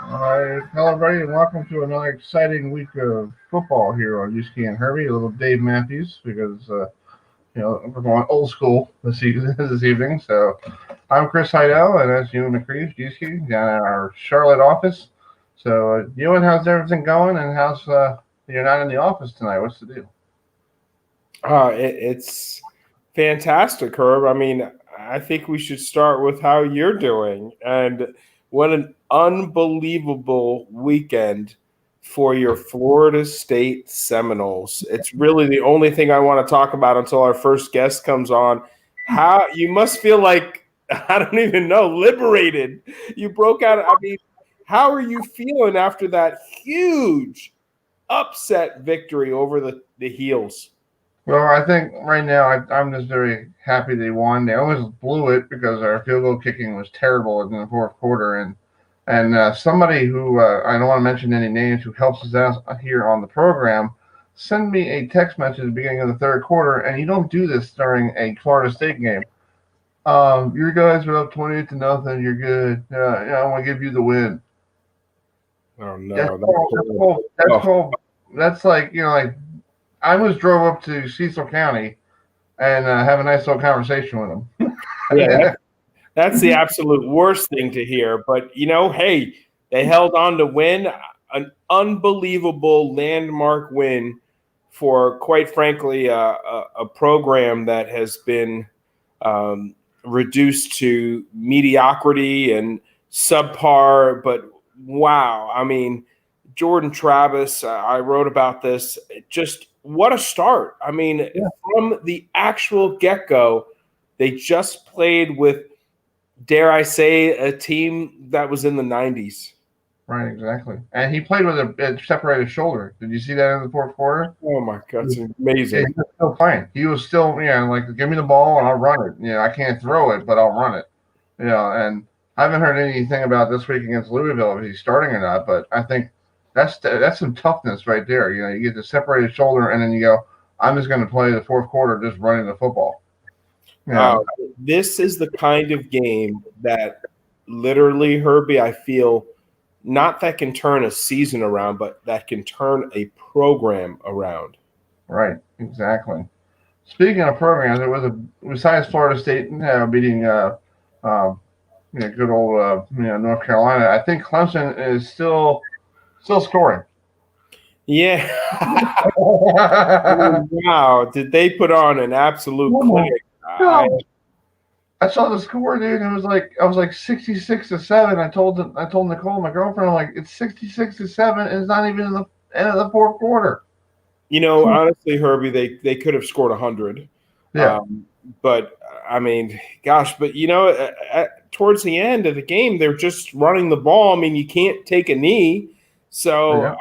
All right, hello everybody, and welcome to another exciting week of football here on Uski and Herbie. A little Dave Matthews because we're going old school this evening. So I'm Chris Heidel, and that's Euan McCreath, Uski, down at our Charlotte office. So Euan, how's everything going? And how's you're not in the office tonight? What's the deal? It's fantastic, Herb. I mean, I think we should start with how you're doing. And what an unbelievable weekend for your Florida State Seminoles. It's really the only thing I want to talk about until our first guest comes on. How you must feel like, I don't even know, liberated. You broke out. I mean, how are you feeling after that huge upset victory over the Heels? Well, I think right now I'm just very happy they won. They almost blew it because our field goal kicking was terrible in the fourth quarter. And somebody who I don't want to mention any names who helps us out here on the program send me a text message at the beginning of the third quarter, and you don't do this during a Florida State game. Your guys are up 28-0. You're good. I want to give you the win. Oh no, that's cool. That's like I almost drove up to Cecil County and have a nice little conversation with them. Yeah, that's the absolute worst thing to hear. But, hey, they held on to win an unbelievable landmark win for, quite frankly, a program that has been reduced to mediocrity and subpar. But, wow, I mean, Jordan Travis, I wrote about this, just what a start. I mean, from the actual get-go, they just played with, dare I say, a team that was in the 90s. Right, exactly. And he played with a separated shoulder. Did you see that in the fourth quarter? Oh, my God, it's amazing. He was still playing. He was still, like, give me the ball and I'll run it. I can't throw it, but I'll run it. And I haven't heard anything about this week against Louisville if he's starting or not, but I think that's some toughness right there. You get the separated shoulder, and then you go, I'm just going to play the fourth quarter just running the football. This is the kind of game that literally, Herbie, I feel, not that can turn a season around, but that can turn a program around. Right, exactly. Speaking of programs, it was besides Florida State beating good old North Carolina, I think Clemson is still scoring. Yeah. Wow. Did they put on an absolute clinic? I saw the score, dude. It was like I was like 66-7. I told Nicole, my girlfriend, I'm like, it's 66-7, and it's not even in the end of the fourth quarter. Honestly, Herbie, they could have scored 100. Yeah. But I mean, gosh, but towards the end of the game, they're just running the ball. I mean, you can't take a knee. So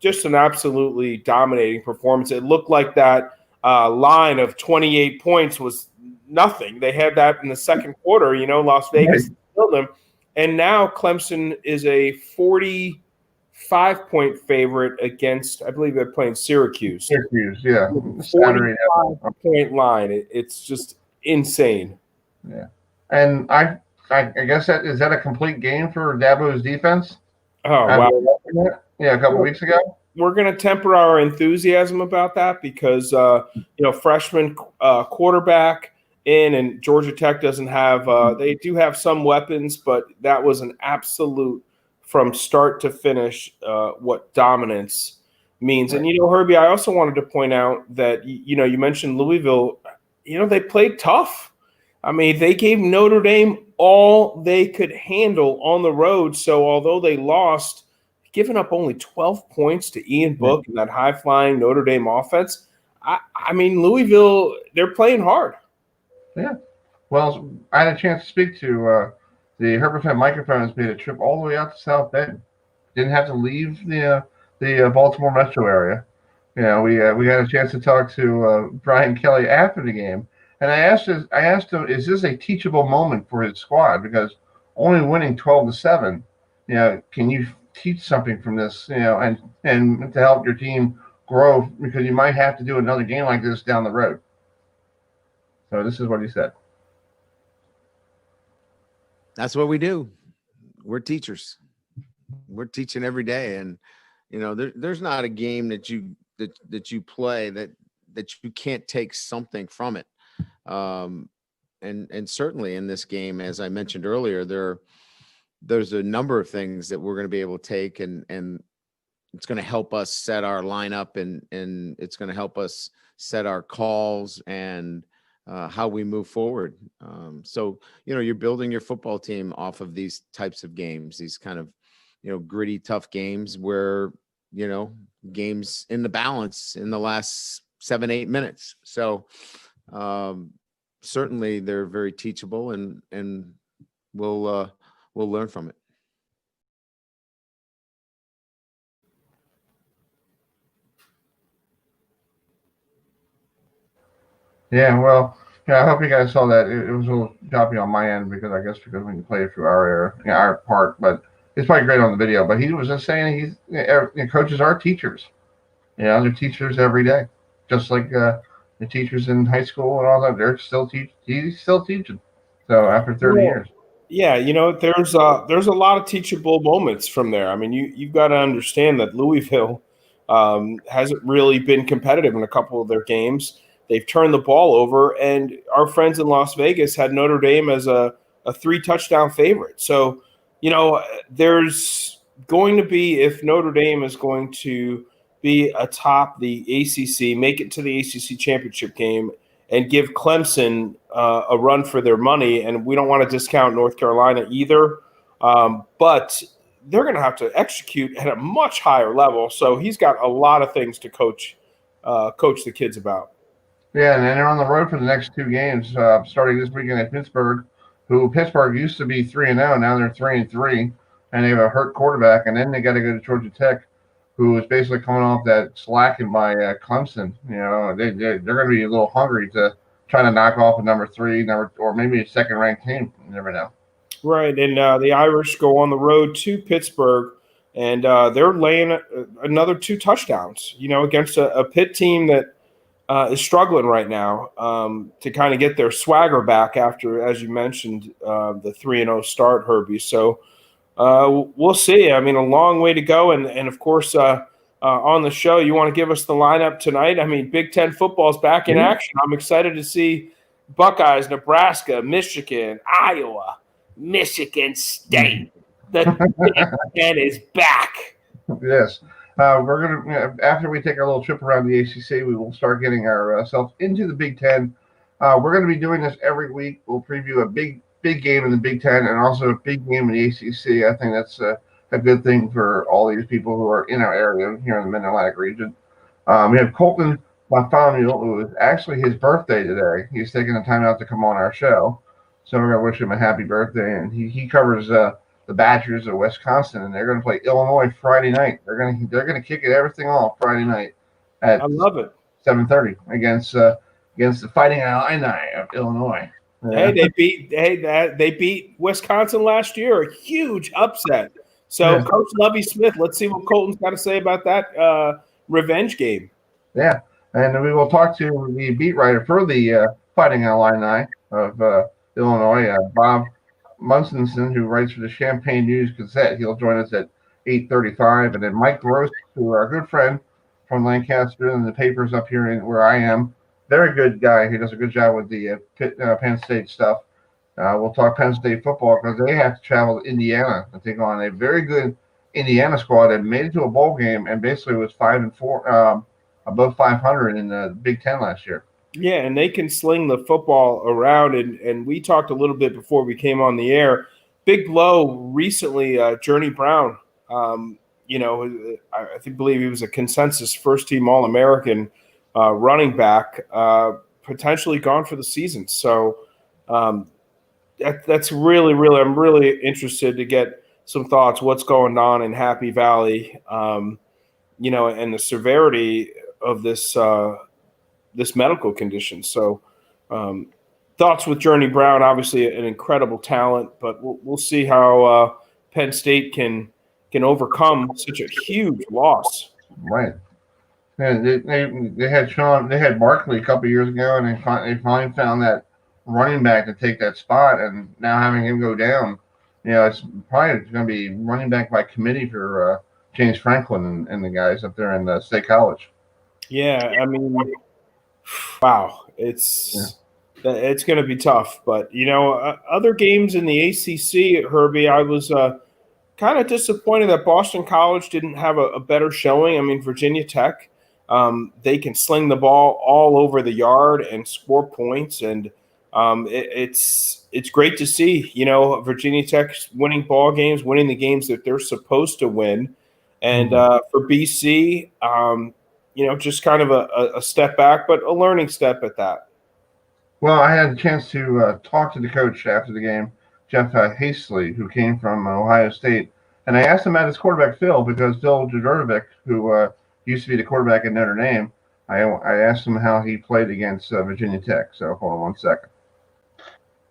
just an absolutely dominating performance. It looked like that line of 28 points was nothing. They had that in the second quarter. Las Vegas killed them. And now Clemson is a 45-point favorite against, I believe they're playing Syracuse. Syracuse, yeah. 45-point line. It's just insane. Yeah. And I guess is that a complete game for Dabo's defense? Oh, wow. Yeah, a couple weeks ago. We're going to temper our enthusiasm about that because, freshman quarterback in, and Georgia Tech doesn't have they do have some weapons, but that was an absolute from start to finish what dominance means. Right. And, Herbie, I also wanted to point out that, you mentioned Louisville, they played tough. I mean, they gave Notre Dame all they could handle on the road. So although they lost, giving up only 12 points to Ian Book and that high-flying Notre Dame offense, I mean, Louisville, they're playing hard. Yeah. Well, I had a chance to speak to the Herbie Penn microphones made a trip all the way out to South Bend. Didn't have to leave the Baltimore metro area. We had a chance to talk to Brian Kelly after the game. And I asked him, is this a teachable moment for his squad? Because only winning 12-7, can you teach something from this, and to help your team grow because you might have to do another game like this down the road. So this is what he said. That's what we do. We're teachers. We're teaching every day, and there's not a game that you play that you can't take something from it. And certainly in this game, as I mentioned earlier, there's a number of things that we're going to be able to take, and it's going to help us set our lineup, and it's going to help us set our calls and how we move forward. So, you're building your football team off of these types of games, these kind of, gritty, tough games where, games in the balance in the last 7-8 minutes. So certainly they're very teachable, and we'll learn from it. Yeah, well, I hope you guys saw that. It was a little choppy on my end because we can play it through our part, but it's probably great on the video. But he was just saying coaches are teachers. They're teachers every day, just like the teachers in high school and all that. They're still he's still teaching. So after 30 years. Yeah, there's a lot of teachable moments from there. I mean, you've got to understand that Louisville hasn't really been competitive in a couple of their games. They've turned the ball over, and our friends in Las Vegas had Notre Dame as a 3-touchdown favorite. So, there's going to be, if Notre Dame is going to be atop the ACC, make it to the ACC championship game, and give Clemson a run for their money. And we don't want to discount North Carolina either, but they're going to have to execute at a much higher level. So he's got a lot of things to coach the kids about. Yeah, and then they're on the road for the next 2 games, starting this weekend at Pittsburgh, who Pittsburgh used to be 3-0, now they're 3-3, and they have a hurt quarterback. And then they got to go to Georgia Tech, who is basically coming off that slacking by Clemson. They're going to be a little hungry to try to knock off a number 3, or maybe a second-ranked team. You never know. Right, and the Irish go on the road to Pittsburgh, and they're laying another 2 touchdowns. Against a Pitt team that is struggling right now to kind of get their swagger back after, as you mentioned, the 3-0 start, Herbie. So we'll see. I mean, a long way to go. And of course, on the show, you want to give us the lineup tonight? I mean, Big Ten football is back in action. I'm excited to see Buckeyes, Nebraska, Michigan, Iowa, Michigan State. The Big Ten is back. Yes. We're going to, after we take our little trip around the ACC, we will start getting ourselves into the Big Ten. We're going to be doing this every week. We'll preview a big game in the Big Ten and also a big game in the ACC. I think that's a good thing for all these people who are in our area here in the Mid-Atlantic region. We have Colton Bartholomew, who is actually his birthday today. He's taking the time out to come on our show. So we're going to wish him a happy birthday. And he covers the Badgers of Wisconsin, and they're going to play Illinois Friday night. They're going to kick everything off Friday night at I love it 7:30 against the Fighting Illini of Illinois. Hey, they beat Wisconsin last year, a huge upset. So, Coach Lovie Smith, let's see what Colton's got to say about that revenge game. Yeah, and we will talk to the beat writer for the Fighting Illini of Illinois, Bob Munson, who writes for the Champaign News Gazette. He'll join us at 8:35, and then Mike Gross, who are a good friend from Lancaster and the papers up here where I am. Very good guy. He does a good job with the Penn State stuff. We'll talk Penn State football because they have to travel to Indiana and take on a very good Indiana squad that made it to a bowl game and basically was 5-4, above 500 in the Big Ten last year. Yeah, and they can sling the football around. And we talked a little bit before we came on the air. Big blow recently, Journey Brown. I believe he was a consensus first-team All-American running back, potentially gone for the season. So that's really, I'm really interested to get some thoughts. What's going on in Happy Valley, and the severity of this medical condition. So thoughts with Journey Brown, obviously an incredible talent, but we'll see how Penn State can overcome such a huge loss. Right. And they had Barkley a couple years ago, and they finally found that running back to take that spot. And now having him go down, it's probably going to be running back by committee for James Franklin and the guys up there in State College. Yeah, I mean, wow, Yeah. it's going to be tough. But other games in the ACC, Herbie, I was kind of disappointed that Boston College didn't have a better showing. I mean, Virginia Tech, they can sling the ball all over the yard and score points, and it's great to see. Virginia Tech winning ball games, winning the games that they're supposed to win, and for BC, just kind of a step back, but a learning step at that. Well, I had a chance to talk to the coach after the game, Jeff Hastley, who came from Ohio State, and I asked him about his quarterback Phil because Phil Jurdovic, who used to be the quarterback at Notre Dame, I asked him how he played against Virginia Tech. So hold on one second.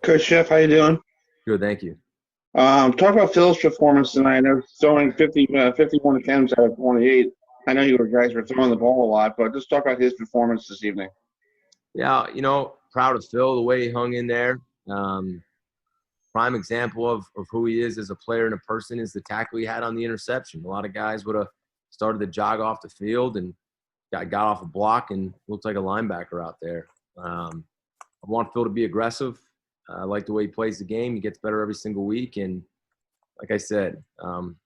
Coach Jeff, how you doing? Good, thank you. Talk about Phil's performance tonight. I know throwing 51 attempts out of 28. I know you guys were throwing the ball a lot, but just talk about his performance this evening. Yeah, proud of Phil, the way he hung in there. Prime example of who he is as a player and a person is the tackle he had on the interception. A lot of guys would have started to jog off the field and got off a block and looked like a linebacker out there. I want Phil to be aggressive. I like the way he plays the game. He gets better every single week. And like I said, I'm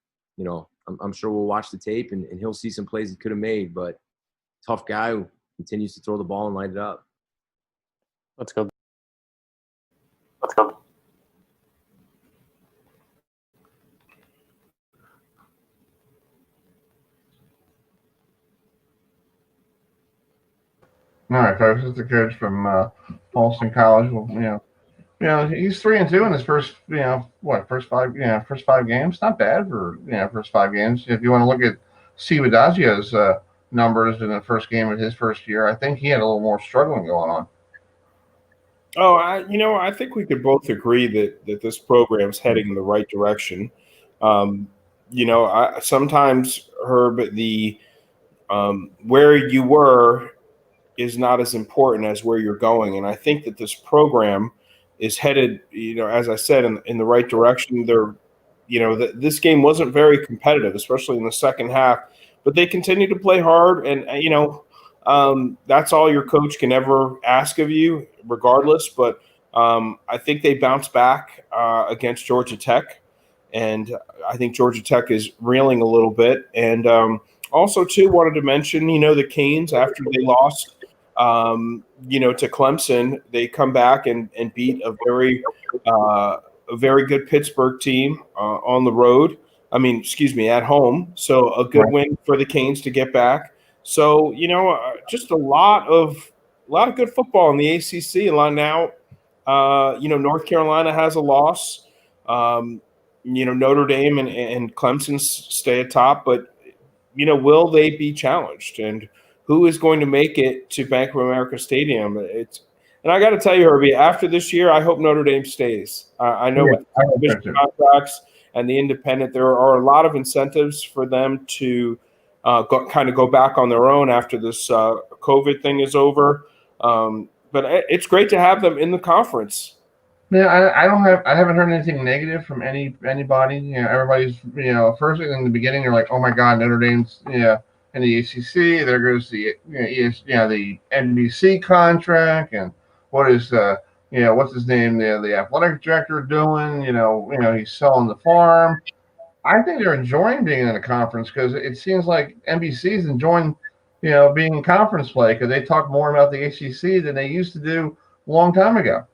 sure we'll watch the tape and he'll see some plays he could have made. But tough guy who continues to throw the ball and light it up. Let's go. All right, folks. This is the coach from Boston College. Well, he's 3-2 in his first first five games. Not bad for first 5 games. If you want to look at Civadazio's numbers in the first game of his first year, I think he had a little more struggling going on. Oh, I think we could both agree that this program's heading in the right direction. Sometimes, Herb, the where you were is not as important as where you're going, and I think that this program is headed, as I said, in the right direction. This game wasn't very competitive, especially in the second half, but they continue to play hard, and that's all your coach can ever ask of you, regardless. But I think they bounced back against Georgia Tech, and I think Georgia Tech is reeling a little bit. And also, too, wanted to mention, the Canes, after they lost, to Clemson, they come back and beat a very good Pittsburgh team on the road. At home. So a good win for the Canes to get back. So, just a lot of good football in the ACC. And now, North Carolina has a loss. Notre Dame and Clemson stay atop. But, will they be challenged? And who is going to make it to Bank of America Stadium? And I got to tell you, Herbie, after this year, I hope Notre Dame stays. I know with the contracts and the independent, there are a lot of incentives for them to go back on their own after this COVID thing is over. But it's great to have them in the conference. Yeah, I haven't heard anything negative from anybody. Everybody's, first in the beginning, you're like, oh my God, Notre Dame's, in the ACC. There goes the, the NBC contract, and what is, what's his name, the athletic director doing? He's selling the farm. I think they're enjoying being in a conference because it seems like NBC's enjoying, being in conference play because they talk more about the ACC than they used to do a long time ago.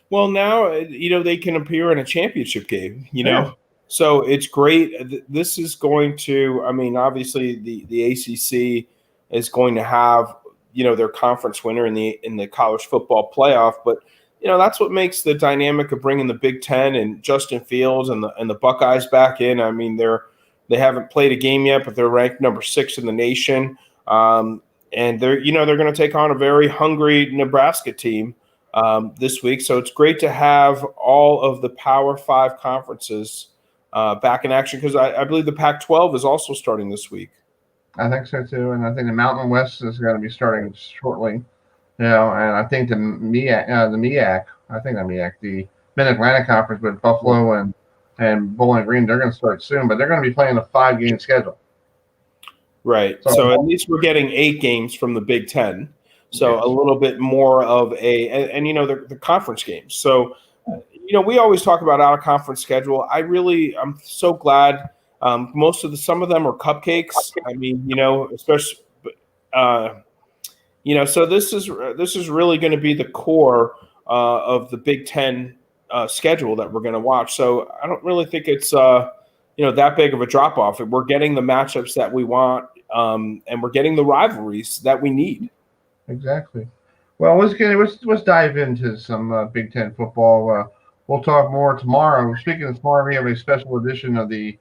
Well, now, they can appear in a championship game, Yeah. So it's great. This is going to, obviously the ACC is going to have, their conference winner in the college football playoff. But, that's what makes the dynamic of bringing the Big Ten and Justin Fields and the Buckeyes back in. They haven't played a game yet, but they're ranked number 6 in the nation. And they're going to take on a very hungry Nebraska team this week. So it's great to have all of the Power 5 conferences back in action because I believe the Pac-12 is also starting this week. I think so too, and I think the Mountain West is going to be starting shortly. And I think the MEAC, the Mid Atlantic Conference with Buffalo and Bowling Green, they're going to start soon, but they're going to be playing a 5-game schedule. Right. So at least we're getting 8 games from the Big Ten. So Yes. a little bit more of and the conference games. So, we always talk about out of conference schedule. I'm so glad. Some of them are cupcakes. I mean, especially, so this is really going to be the core of the Big Ten schedule that we're going to watch. So I don't really think it's that big of a drop off. We're getting the matchups that we want, and we're getting the rivalries that we need. Exactly. Well, let's dive into some Big Ten football. We'll talk more tomorrow. Speaking of tomorrow, we have a special edition of the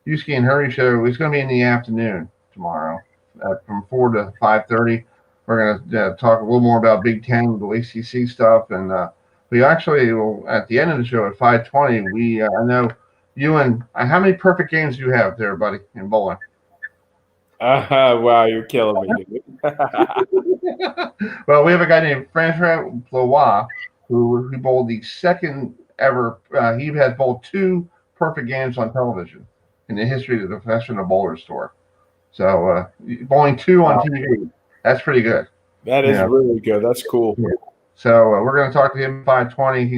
Uski and Herbie show. It's going to be in the afternoon tomorrow, from 4 to 5:30. We're going to talk a little more about Big Ten, the ACC stuff, and we actually will at the end of the show at 5:20. I know Euan. How many perfect games do you have there, buddy, in bowling? Wow, you're killing me. Well, we have a guy named Francois Blois who bowled the second ever. He has bowled 2 perfect games on television in the history of the Professional Bowlers Tour. So bowling 2 on TV, that's pretty good. That is really good. That's cool. Yeah. So we're going to talk to him at 5:20.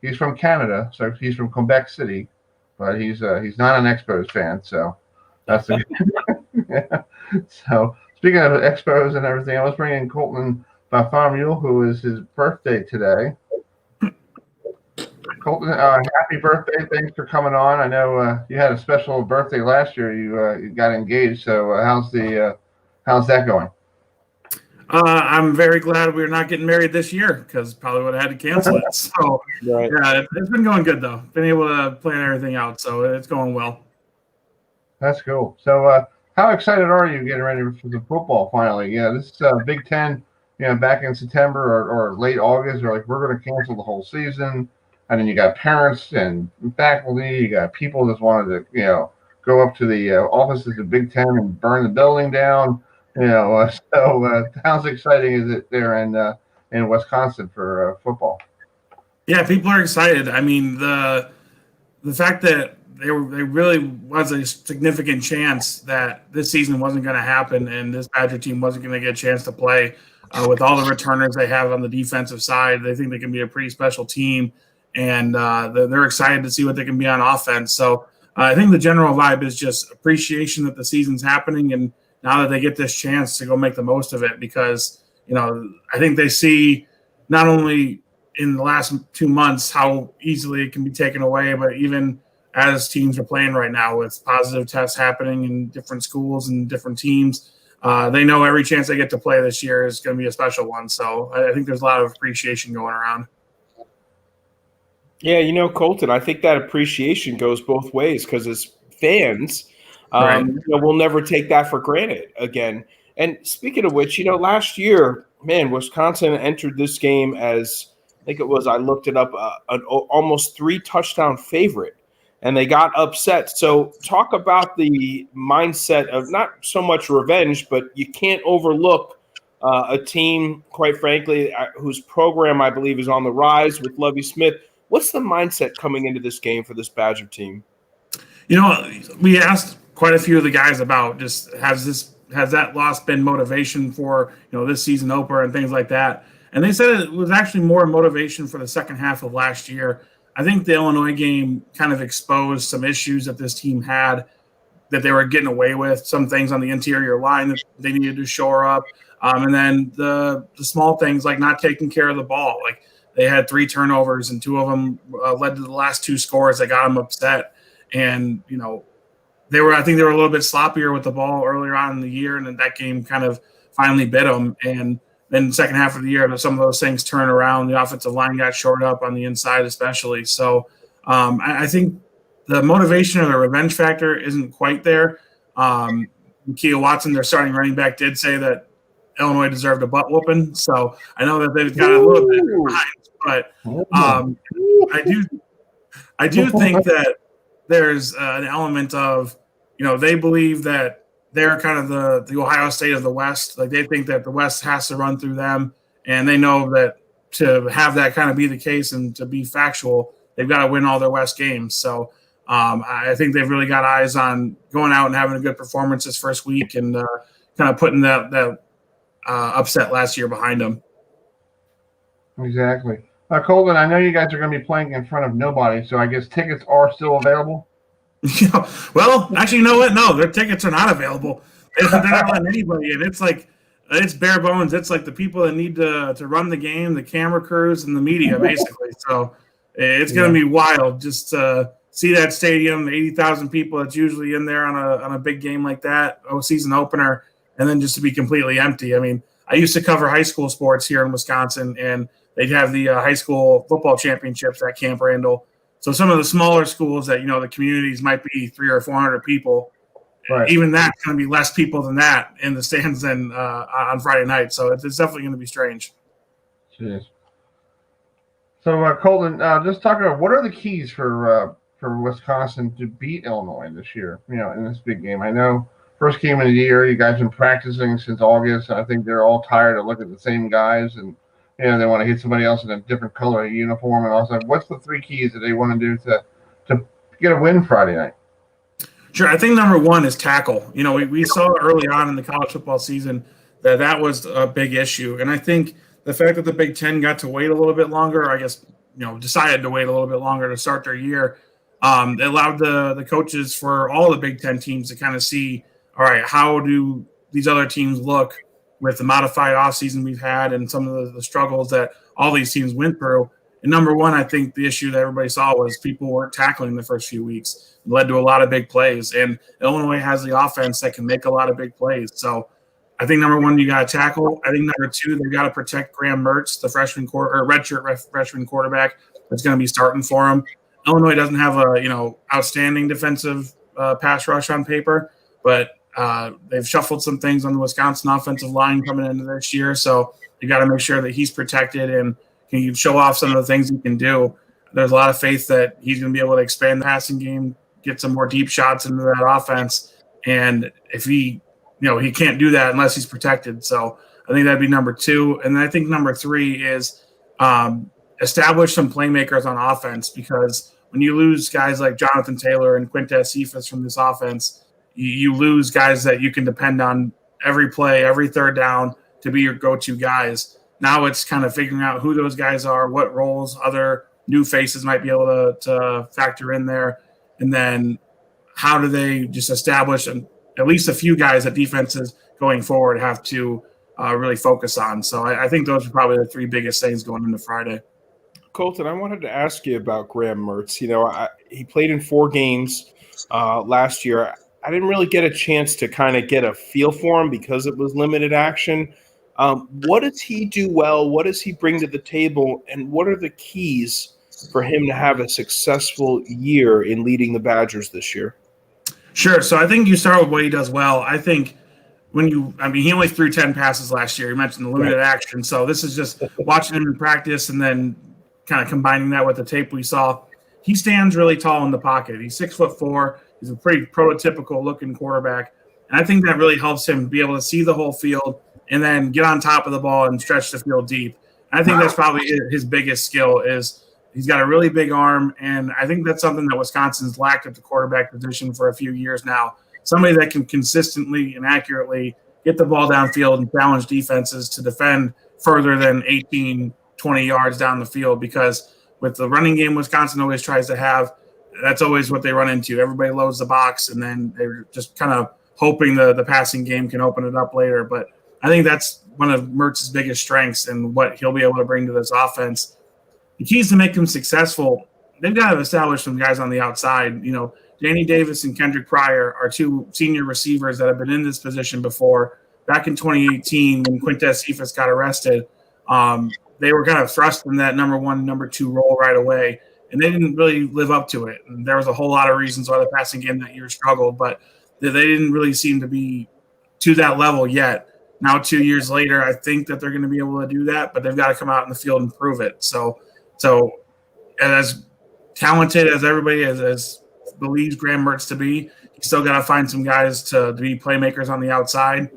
He's from Canada, so he's from Quebec City, but he's not an Expos fan. So that's yeah. So speaking of Expos and everything, let's bring in Colton Bartholomew, who is his birthday today. Colton, happy birthday! Thanks for coming on. I know you had a special birthday last year. You got engaged. So how's that going? I'm very glad we're not getting married this year because probably would have had to cancel it. So Right. yeah, it's been going good though. Been able to plan everything out, so it's going well. That's cool. So how excited are you getting ready for the football finally? Yeah, this Big Ten. Back in September or late August, they're like, we're going to cancel the whole season. And then you got parents and faculty, you got people that wanted to, go up to the offices of Big Ten and burn the building down. So how exciting is it there in Wisconsin for football? Yeah, people are excited. I mean, the fact that there really was a significant chance that this season wasn't going to happen and this Badger team wasn't going to get a chance to play with all the returners they have on the defensive side. They think they can be a pretty special team. And they're excited to see what they can be on offense. So I think the general vibe is just appreciation that the season's happening, and now that they get this chance to go make the most of it, because I think they see not only in the last 2 months how easily it can be taken away, but even as teams are playing right now with positive tests happening in different schools and different teams, they know every chance they get to play this year is going to be a special one. So I think there's a lot of appreciation going around. Yeah, Colton, I think that appreciation goes both ways because as fans, Right. we'll never take that for granted again. And speaking of which, last year, man, Wisconsin entered this game as, I think it was, I looked it up, an almost 3-touchdown favorite, and they got upset. So talk about the mindset of not so much revenge, but you can't overlook a team, quite frankly, whose program I believe is on the rise with Lovie Smith. What's the mindset coming into this game for this Badger team? We asked quite a few of the guys about just has that loss been motivation for this season opener and things like that, and they said it was actually more motivation for the second half of last year. I think the Illinois game kind of exposed some issues that this team had that they were getting away with, some things on the interior line that they needed to shore up, and then the small things like not taking care of the ball. Like they had 3 turnovers and 2 of them led to the last 2 scores that got them upset. And, I think they were a little bit sloppier with the ball earlier on in the year. And then that game kind of finally bit them. And then the second half of the year, some of those things turn around. The offensive line got shored up on the inside, especially. So I think the motivation or the revenge factor isn't quite there. Kia Watson, their starting running back, did say that Illinois deserved a butt whooping. So I know that they've got a little bit behind. But I do think that there's an element of, they believe that they're kind of the Ohio State of the West. Like they think that the West has to run through them, and they know that to have that kind of be the case and to be factual, they've got to win all their West games. So I think they've really got eyes on going out and having a good performance this first week and kind of putting that upset last year behind them. Exactly. Colton, I know you guys are going to be playing in front of nobody, so I guess tickets are still available? Yeah. Well, actually, you know what? No, their tickets are not available. They're not letting anybody in. It's like it's bare bones. It's like the people that need to run the game, the camera crews, and the media, basically. So it's going to be wild just to see that stadium, 80,000 people that's usually in there on a big game like that, season opener, and then just to be completely empty. I mean, I used to cover high school sports here in Wisconsin, and they'd have the high school football championships at Camp Randall. So some of the smaller schools that, the communities might be 300 or 400 people. Right. Even that's going to be less people than that in the stands than on Friday night. So it's definitely going to be strange. Jeez. So, Colton, just talk about what are the keys for Wisconsin to beat Illinois this year, in this big game. I know first game of the year, you guys have been practicing since August. I think they're all tired of looking at the same guys and they want to hit somebody else in a different color uniform. And also, what's the three keys that they want to do to get a win Friday night? Sure. I think number one is tackle. We saw early on in the college football season that was a big issue. And I think the fact that the Big Ten got to wait a little bit longer, I guess, decided to wait a little bit longer to start their year, it allowed the coaches for all the Big Ten teams to kind of see, all right, how do these other teams look with the modified offseason we've had and some of the struggles that all these teams went through. And number one, I think the issue that everybody saw was people weren't tackling the first few weeks. It led to a lot of big plays. And Illinois has the offense that can make a lot of big plays. So I think number one, you got to tackle. I think number two, they've got to protect Graham Mertz, the redshirt freshman quarterback that's going to be starting for him. Illinois doesn't have a outstanding defensive pass rush on paper, but they've shuffled some things on the Wisconsin offensive line coming into this year. So you got to make sure that he's protected and can show off some of the things he can do. There's a lot of faith that he's going to be able to expand the passing game, get some more deep shots into that offense. And if he can't do that unless he's protected. So I think that'd be number two. And then I think number three is establish some playmakers on offense, because when you lose guys like Jonathan Taylor and Quintez Cephas from this offense, you lose guys that you can depend on every play, every third down to be your go-to guys. Now it's kind of figuring out who those guys are, what roles other new faces might be able to factor in there, and then how do they just establish at least a few guys that defenses going forward have to really focus on. So I think those are probably the three biggest things going into Friday. Colton, I wanted to ask you about Graham Mertz. He played in 4 games last year. I didn't really get a chance to kind of get a feel for him because it was limited action. What does he do well? What does he bring to the table? And what are the keys for him to have a successful year in leading the Badgers this year? Sure. So I think you start with what he does well. I think he only threw 10 passes last year. You mentioned the limited action. So this is just watching him in practice and then kind of combining that with the tape we saw. He stands really tall in the pocket. He's 6'4". He's a pretty prototypical looking quarterback. And I think that really helps him be able to see the whole field and then get on top of the ball and stretch the field deep. And I think that's probably his biggest skill is he's got a really big arm. And I think that's something that Wisconsin's lacked at the quarterback position for a few years now. Somebody that can consistently and accurately get the ball downfield and challenge defenses to defend further than 18, 20 yards down the field, because with the running game Wisconsin always tries to have, that's always what they run into. Everybody loads the box, and then they're just kind of hoping the passing game can open it up later. But I think that's one of Mertz's biggest strengths and what he'll be able to bring to this offense. The keys to make him successful, they've got to establish some guys on the outside. Danny Davis and Kendrick Pryor are 2 senior receivers that have been in this position before. Back in 2018, when Quintez Cephas got arrested, they were kind of thrust in that number 1, number 2 role right away, and they didn't really live up to it. And there was a whole lot of reasons why the passing game that year struggled, but they didn't really seem to be to that level yet. Now, 2 years later, I think that they're going to be able to do that, but they've got to come out in the field and prove it. So as talented as everybody is, as believes Graham Mertz to be. He's still got to find some guys to be playmakers on the outside.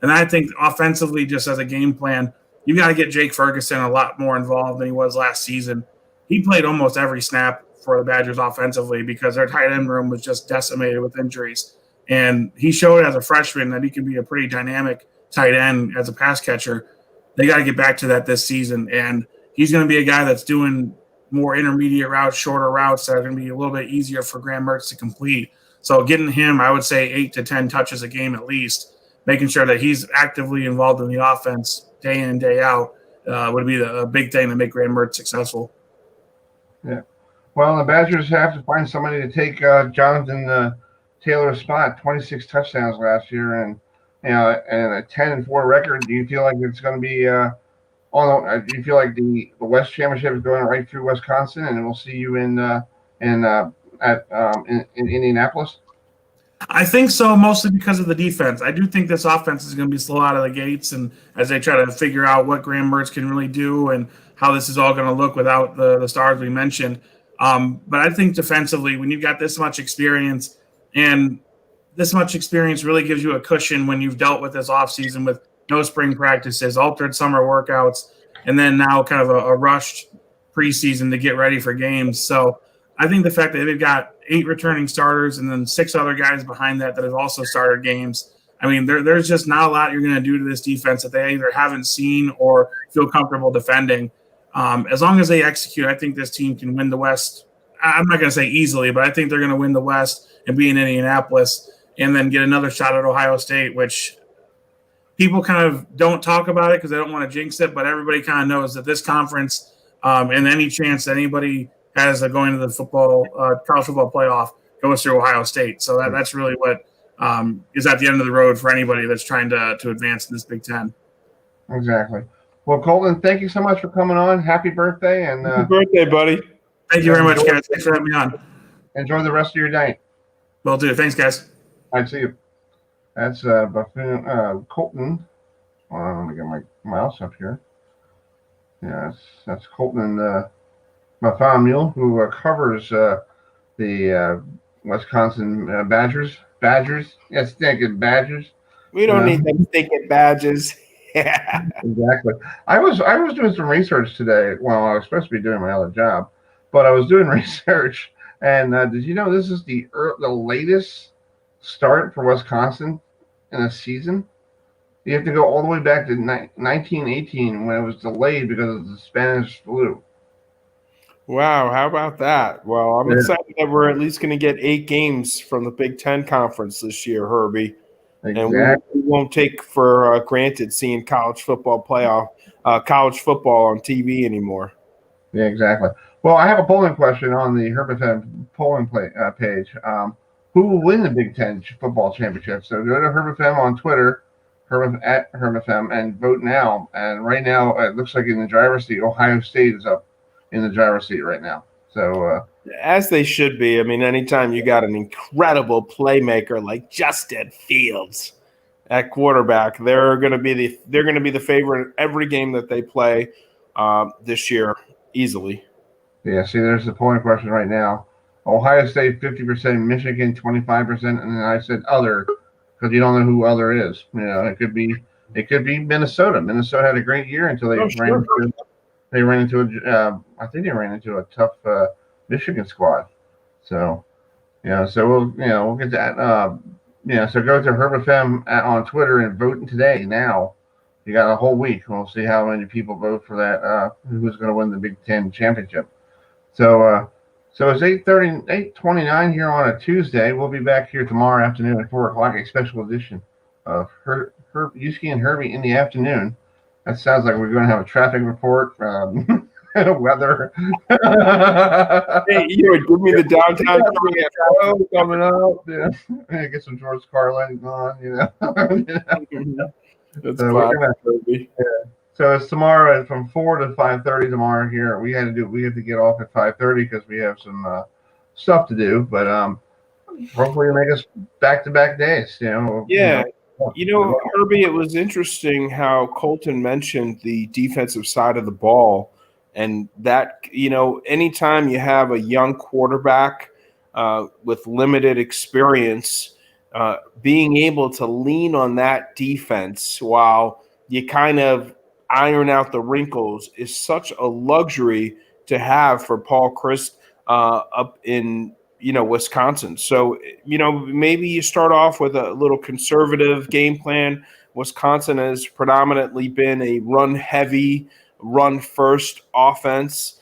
And I think offensively, just as a game plan, you got to get Jake Ferguson a lot more involved than he was last season. He played almost every snap for the Badgers offensively because their tight end room was just decimated with injuries. And he showed as a freshman that he can be a pretty dynamic tight end as a pass catcher. They got to get back to that this season. And he's going to be a guy that's doing more intermediate routes, shorter routes that are going to be a little bit easier for Graham Mertz to complete. So getting him, I would say 8 to 10 touches a game at least, making sure that he's actively involved in the offense day in and day out would be a big thing to make Graham Mertz successful. Yeah. Well, the Badgers have to find somebody to take Jonathan Taylor's spot. 26 touchdowns last year, and and a 10-4 record. Do you feel like it's going to be? Do you feel like the West Championship is going right through Wisconsin, and we'll see you in Indianapolis? I think so, mostly because of the defense. I do think this offense is going to be slow out of the gates, and as they try to figure out what Graham Mertz can really do and how this is all going to look without the stars we mentioned. But I think defensively, when you've got this much experience, and this much experience really gives you a cushion when you've dealt with this offseason with no spring practices, altered summer workouts, and then now kind of a rushed preseason to get ready for games. So I think the fact that they've got 8 returning starters and then 6 other guys behind that have also started games. I mean, there's just not a lot you're going to do to this defense that they either haven't seen or feel comfortable defending. As long as they execute, I think this team can win the West. I'm not going to say easily, but I think they're going to win the West and be in Indianapolis and then get another shot at Ohio State, which people kind of don't talk about it because they don't want to jinx it, but everybody kind of knows that this conference and any chance that anybody has of going to the college football playoff goes through Ohio State. So that's really what is at the end of the road for anybody that's trying to advance in this Big Ten. Exactly. Well, Colton, thank you so much for coming on. Happy birthday. And happy birthday, buddy. Thank you very much, guys. Thanks for having me on. Enjoy the rest of your night. Will do. Thanks, guys. I see you. That's Colton. Let me get my mouse up here. Yeah, that's Colton Mathamiel, who covers the Wisconsin Badgers. Yes, thinking Badgers. We don't need them thinking badges. Exactly. I was doing some research today. Well, I was supposed to be doing my other job, but I was doing research. And did you know this is the latest start for Wisconsin in a season? You have to go all the way back to 1918 when it was delayed because of the Spanish flu. Wow, how about that? Well, I'm excited that we're at least going to get 8 games from the Big Ten Conference this year, Herbie. Exactly. And we won't take for granted seeing college football on TV anymore. Yeah, exactly. Well, I have a polling question on the HerbieFM polling page. Who will win the Big Ten football championship? So go to HerbieFM on Twitter, at HerbieFM, and vote now. And right now, it looks like in the driver's seat, Ohio State is up in the driver's seat right now. So as they should be. I mean, anytime you got an incredible playmaker like Justin Fields at quarterback, they're going to be the favorite every game that they play this year easily. Yeah, see, there's the polling question right now. Ohio State 50%, Michigan 25%, and then I said other because you don't know who other is. You know, it could be Minnesota. Minnesota had a great year until they ran into a tough Michigan squad. So, so we'll get that. So go to HerbieFM on Twitter and vote today. Now, you got a whole week. We'll see how many people vote for that. Who's going to win the Big Ten championship? So it's 8:29 here on a Tuesday. We'll be back here tomorrow afternoon at 4:00, a special edition of Uski and Herbie in the afternoon. That sounds like we're going to have a traffic report, weather. Hey, you would give me the downtown coming up. Yeah, get some George Carlin on. That's so So it's tomorrow from 4 to 5:30 tomorrow here. We have to get off at 5:30 because we have some stuff to do. But hopefully make us back-to-back days. Herbie, it was interesting how Colton mentioned the defensive side of the ball, and that anytime you have a young quarterback, with limited experience, being able to lean on that defense while you kind of iron out the wrinkles is such a luxury to have for Paul Chryst up in Wisconsin. So maybe you start off with a little conservative game plan. Wisconsin has predominantly been a run-heavy, run-first offense.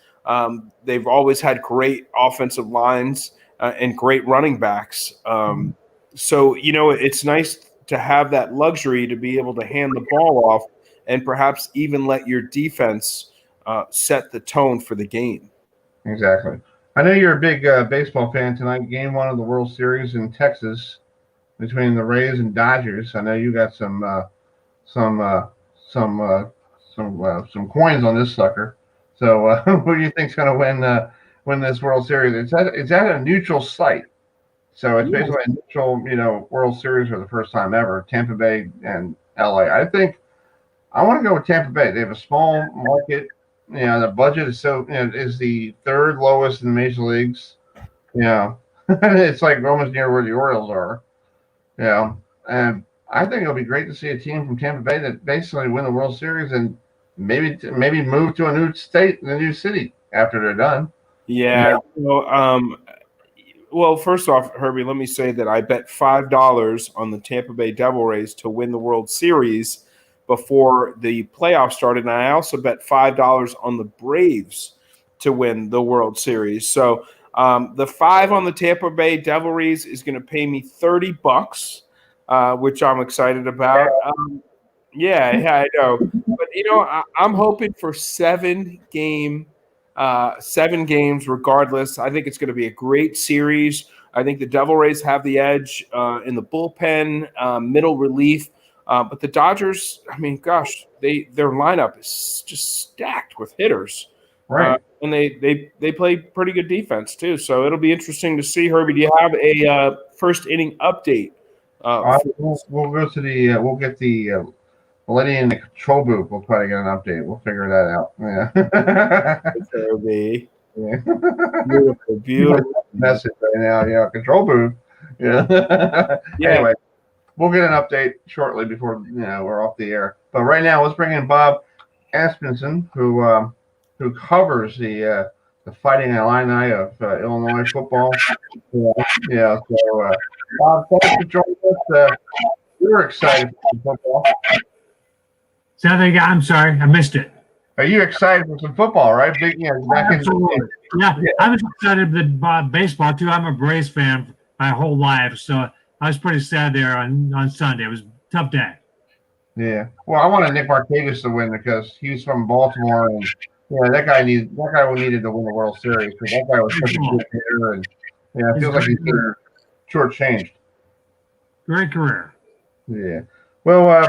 They've always had great offensive lines and great running backs. So it's nice to have that luxury to be able to hand the ball off and perhaps even let your defense set the tone for the game. Exactly. I know you're a big baseball fan tonight. Game 1 of the World Series in Texas between the Rays and Dodgers. I know you got some coins on this sucker. So who do you think's going to win this World Series? It's at a neutral site. So it's basically a neutral, World Series for the first time ever. Tampa Bay and LA. I think I want to go with Tampa Bay. They have a small market. The budget is is the third lowest in the major leagues. It's like almost near where the Orioles are. And I think it'll be great to see a team from Tampa Bay that basically win the World Series and maybe move to a new state, a new city after they're done. Yeah. Well, first off, Herbie, let me say that I bet $5 on the Tampa Bay Devil Rays to win the World Series before the playoffs started, and I also bet $5 on the Braves to win the World Series. So the 5 on the Tampa Bay Devil Rays is going to pay me $30, which I'm excited about. Yeah, I know. But I'm hoping for 7 games regardless. I think it's going to be a great series. I think the Devil Rays have the edge in the bullpen, middle relief. But the Dodgers, their lineup is just stacked with hitters. Right. And they play pretty good defense too. So it'll be interesting to see. Herbie, do you have a first inning update? We'll go to the we'll get the lady in the control booth. We'll try to get an update. We'll figure that out. Yeah. Herbie. Yeah. Beautiful. Message right now. Yeah, control booth. Yeah. Anyway, we'll get an update shortly before we're off the air. But right now, let's bring in Bob Aspenson, who covers the Fighting Illini of Illinois football. Yeah. So, Bob, thanks for joining us. We're excited for football. I'm sorry, I missed it. Are you excited for some football, right? Absolutely. Yeah, I was excited about baseball too. I'm a Braves fan my whole life, so I was pretty sad there on Sunday. It was a tough day. Yeah. Well, I wanted Nick Markakis to win because he's from Baltimore, and that guy needed to win the World Series because that guy was such a good hitter, and it feels like he's shortchanged. Great career. Yeah. Well,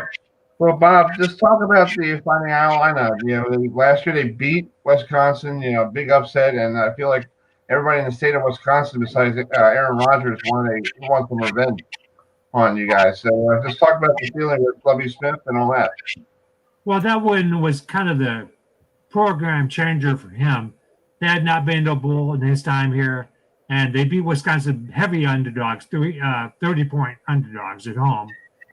Bob, just talk about the Fighting Illini. Last year they beat Wisconsin. Big upset, and I feel like everybody in the state of Wisconsin, besides Aaron Rodgers, wants some revenge on you guys. So just talk about the feeling with Lovie Smith and all that. Well, that one was kind of the program changer for him. They had not been to a bowl in his time here, and they beat Wisconsin heavy underdogs, 30-point underdogs at home.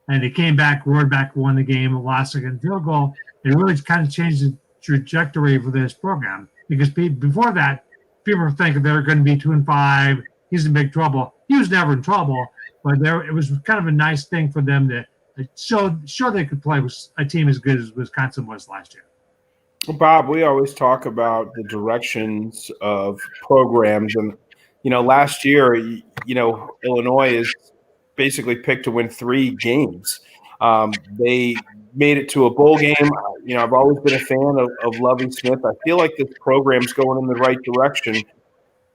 And they came back, roared back, won the game, lost against field goal. It really kind of changed the trajectory for this program because before that, people were thinking they were going to be 2-5. He's in big trouble. He was never in trouble, but it was kind of a nice thing for them to show they could play with a team as good as Wisconsin was last year. Bob, we always talk about the directions of programs, and last year, Illinois is basically picked to win 3 games. They made it to a bowl game. I've always been a fan of Lovie Smith. I feel like this program's going in the right direction.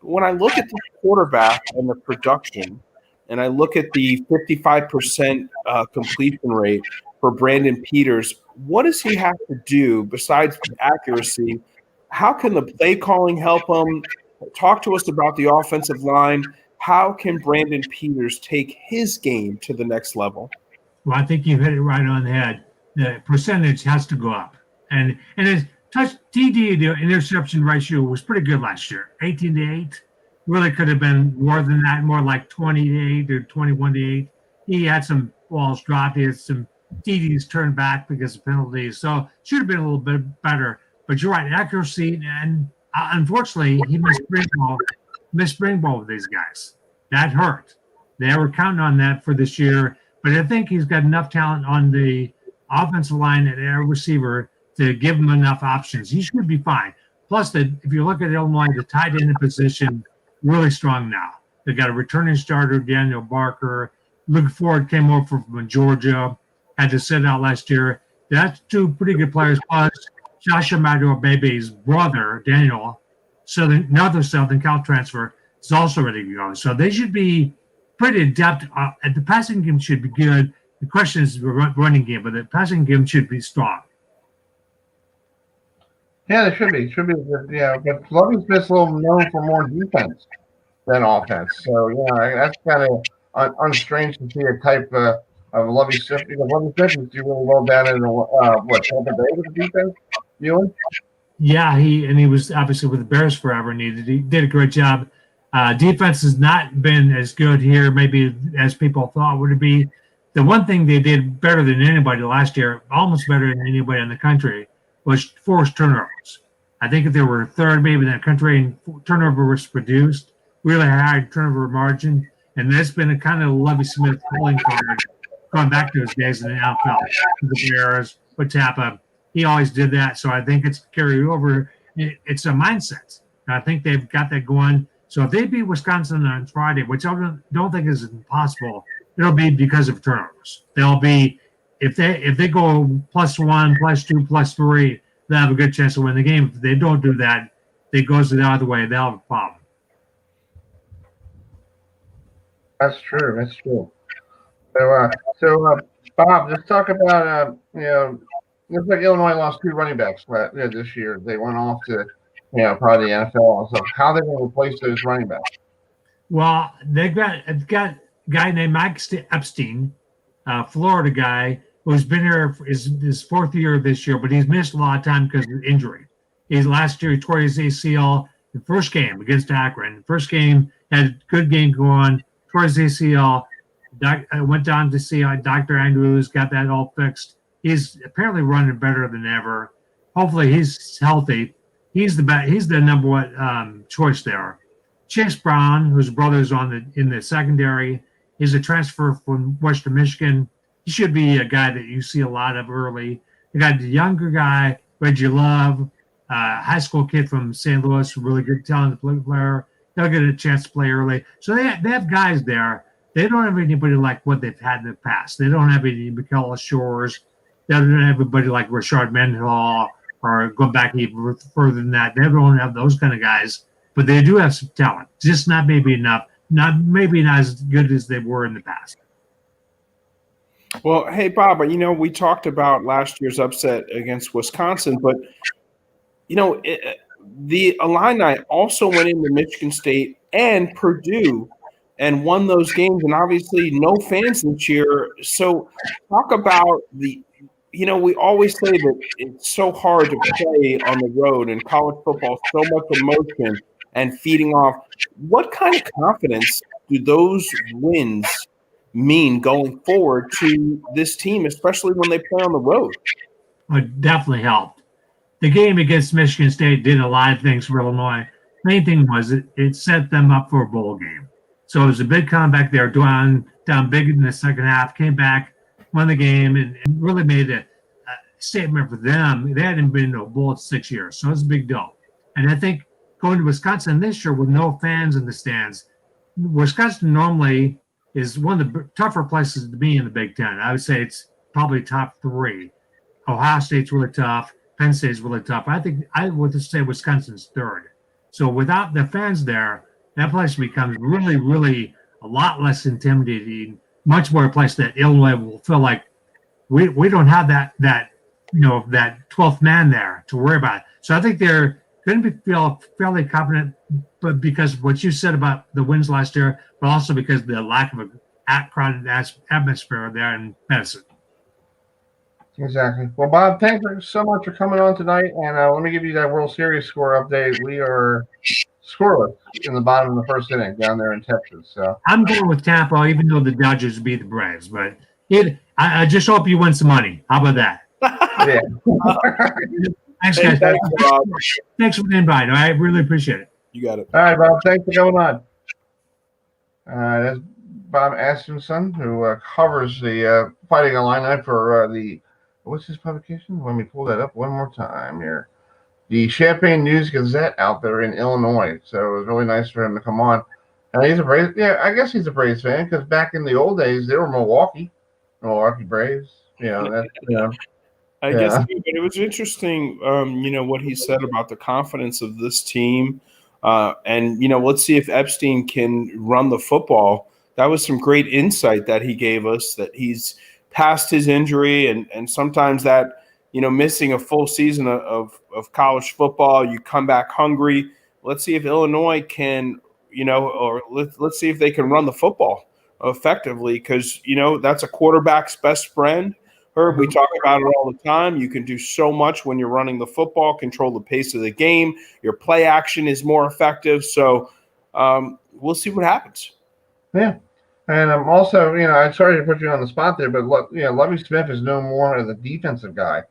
When I look at the quarterback and the production, and I look at the 55% completion rate for Brandon Peters, what does he have to do besides accuracy? How can the play calling help him? Talk to us about the offensive line. How can Brandon Peters take his game to the next level? Well, I think you hit it right on the head. The percentage has to go up. And his TD, the interception ratio was pretty good last year, 18-8. really could have been more than that, more like 28 or 21-8. He had some balls dropped. He had some TDs turned back because of penalties. So should have been a little bit better. But you're right, accuracy, and unfortunately, he missed spring ball with these guys. That hurt. They were counting on that for this year, but I think he's got enough talent on the offensive line and air receiver to give him enough options. He should be fine. Plus, if you look at Illinois, the tight end position really strong now. They got a returning starter, Daniel Barker. Luke Ford came over from Georgia, had to sit out last year. That's two pretty good players. Plus, Joshua Maduabebe's brother, Daniel, another Southern Cal transfer, is also ready to go. So they should be pretty adept. And the passing game should be good. The question is the running game, but the passing game should be strong. Yeah, they should be. Yeah, but Lovey Smith's a little known for more defense than offense. So, yeah, that's kind of unstrange to see a type of Lovey Smith, because Lovey Smith is doing really well down in Tampa Bay with the defense. Euan? Yeah, he was obviously with the Bears forever, and he did a great job. Defense has not been as good here, maybe as people thought would be. The one thing they did better than anybody last year, almost better than anybody in the country, was forced turnovers. I think if they were third maybe in the country in turnover was produced, really high turnover margin, and that's been a kind of Lovey Smith calling card going back to his days in the NFL. The Bears, with Tampa, he always did that, so I think it's carried over. It's a mindset. And I think they've got that going. So if they beat Wisconsin on Friday, which I don't think is impossible, it'll be because of turnovers. They'll be if they go +1, +2, +3, they'll have a good chance to win the game. If they don't do that, it goes the other way. They'll have a problem. That's true. So, Bob, let's talk about looks like Illinois lost 2 running backs this year. They went off to probably the NFL. So how are they going to replace those running backs? Well, they've got a guy named Mike Epstein, Florida guy, who's been here for his 4th year this year, but he's missed a lot of time because of injury. Last year he tore his ACL the first game against Akron. The first game had a good game going, tore his ACL. I went down to see Dr. Andrews, got that all fixed. He's apparently running better than ever. Hopefully he's healthy. He's the number one choice there. Chase Brown, whose brother's in the secondary, is a transfer from Western Michigan. He should be a guy that you see a lot of early. You got the younger guy, Reggie Love, high school kid from St. Louis, really good talented player. They'll get a chance to play early. So they have guys there. They don't have anybody like what they've had in the past. They don't have any Michaela Shores. They don't have anybody like Rashard Mendenhall or going back even further than that. They don't have those kind of guys, but they do have some talent. Just not maybe enough. Maybe not as good as they were in the past. Well, hey, Bob, we talked about last year's upset against Wisconsin, but, the Illini also went into Michigan State and Purdue and won those games, and obviously no fans this year. So talk about we always say that it's so hard to play on the road in college football, so much emotion and feeding off. What kind of confidence do those wins mean going forward to this team, especially when they play on the road? It definitely helped. The game against Michigan State did a lot of things for Illinois. Main thing was it set them up for a bowl game. So it was a big comeback there, down big in the second half, came back, won the game, and really made a statement for them. They hadn't been to a bowl in 6 years, so it was a big deal. And I think going to Wisconsin this year with no fans in the stands, Wisconsin normally is one of the tougher places to be in the Big Ten. I would say it's probably top 3. Ohio State's really tough. Penn State's really tough. I would just say Wisconsin's 3rd. So without the fans there, that place becomes really, really a lot less intimidating, much more a place that Illinois will feel like we don't have that 12th man there to worry about. So I think they're going to feel fairly confident, but because of what you said about the wins last year, but also because of the lack of a crowded atmosphere there in Madison. Exactly. Well, Bob, thank you so much for coming on tonight. And let me give you that World Series score update. We are scoreless in the bottom of the first inning down there in Texas. So I'm going with Tampa, even though the Dodgers beat the Braves. But I just hope you win some money. How about that? yeah. Thanks, Hey, guys. thanks, Rob. Thanks for the invite. I really appreciate it. You got it. All right, Bob. Thanks for coming on. That's Bob Asmussen, who covers the Fighting Illini for what's his publication? Let me pull that up one more time here. The Champaign News Gazette out there in Illinois. So it was really nice for him to come on. And he's a Braves. Yeah, I guess he's a Braves fan because back in the old days they were Milwaukee Braves. I guess, but it was interesting, what he said about the confidence of this team. And let's see if Epstein can run the football. That was some great insight that he gave us, that he's past his injury and sometimes that, missing a full season of college football, you come back hungry. Let's see if Illinois can, or let's see if they can run the football effectively because, that's a quarterback's best friend. Herb, we talk about it all the time. You can do so much when you're running the football, control the pace of the game. Your play action is more effective. So we'll see what happens. Yeah. And I'm also, I'm sorry to put you on the spot there, but Lovie Smith is known more as a defensive guy.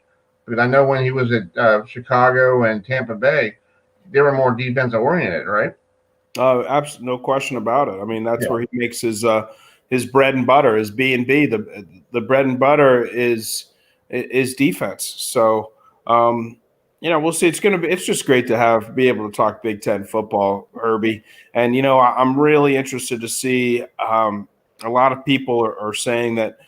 Because I know when he was at Chicago and Tampa Bay, they were more defensive oriented, right? Absolutely, no question about it. I mean, that's where he makes his bread and butter, his B&B. The bread and butter is defense. So, we'll see. It's just great to be able to talk Big Ten football, Herbie. And, I'm really interested to see a lot of people are saying that,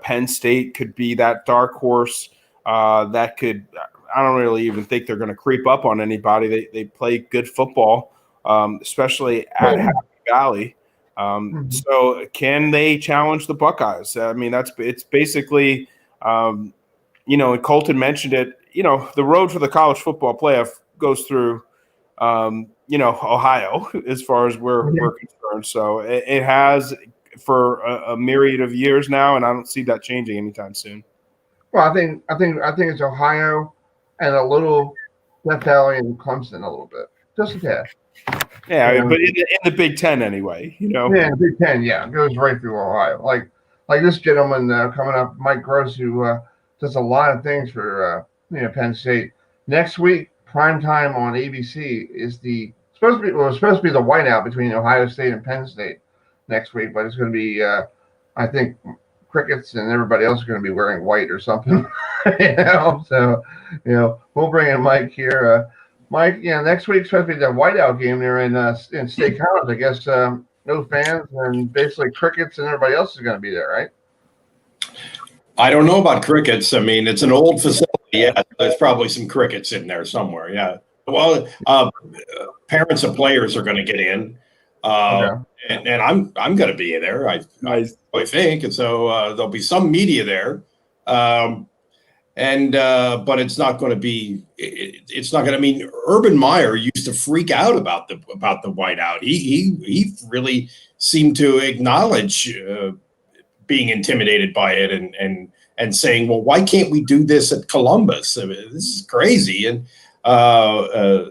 Penn State could be that dark horse that could – I don't really even think they're going to creep up on anybody. They play good football, especially at Happy Valley. So can they challenge the Buckeyes? I mean, it's basically, and Colton mentioned it, the road for the college football playoff goes through, Ohio as far as we're concerned. So it has for a myriad of years now, and I don't see that changing anytime soon. Well, I think it's Ohio and a little Death Valley and Clemson a little bit, just a tad. Yeah, but in the Big Ten anyway, Yeah, the Big Ten, it goes right through Ohio. Like this gentleman coming up, Mike Gross, who does a lot of things for Penn State. Next week, prime time on ABC is supposed to be the whiteout between Ohio State and Penn State next week, but it's going to be I think Crickets and everybody else are going to be wearing white or something. So we'll bring in Mike here. Mike, next week's supposed to be the whiteout game there in State College. I guess no fans and basically Crickets and everybody else is going to be there, right? I don't know about Crickets. I mean, it's an old facility. Yeah, there's probably some Crickets in there somewhere. Yeah. Well, parents of players are going to get in, and I'm going to be there. I think, and so there'll be some media there. But it's not going to be. It's not going to mean. Urban Meyer used to freak out about the whiteout. He really seemed to acknowledge being intimidated by it and saying, well, why can't we do this at Columbus? I mean, this is crazy. And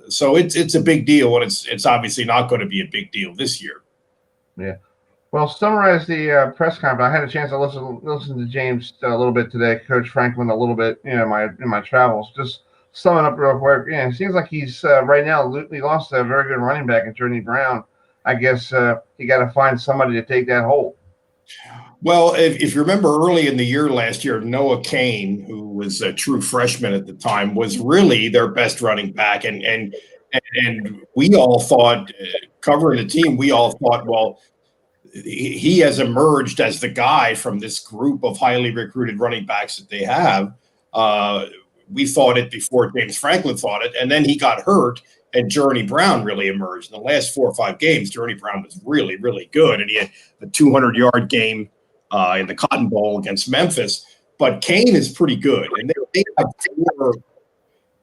so it's a big deal, and it's obviously not going to be a big deal this year. Yeah. Well, summarize the press conference. I had a chance to listen to James a little bit today, Coach Franklin a little bit, in my travels. Just summing up real quick. It seems like he's right now. He lost a very good running back in Journey Brown. I guess you got to find somebody to take that hold. Well, if you remember early in the year last year, Noah Kane, who was a true freshman at the time, was really their best running back, and we all thought, covering the team, we all thought, well, he has emerged as the guy from this group of highly recruited running backs that they have. We thought it before James Franklin thought it, and then he got hurt, and Journey Brown really emerged. In the last 4 or 5 games, Journey Brown was really, really good, and he had a 200-yard game in the Cotton Bowl against Memphis. But Kane is pretty good, and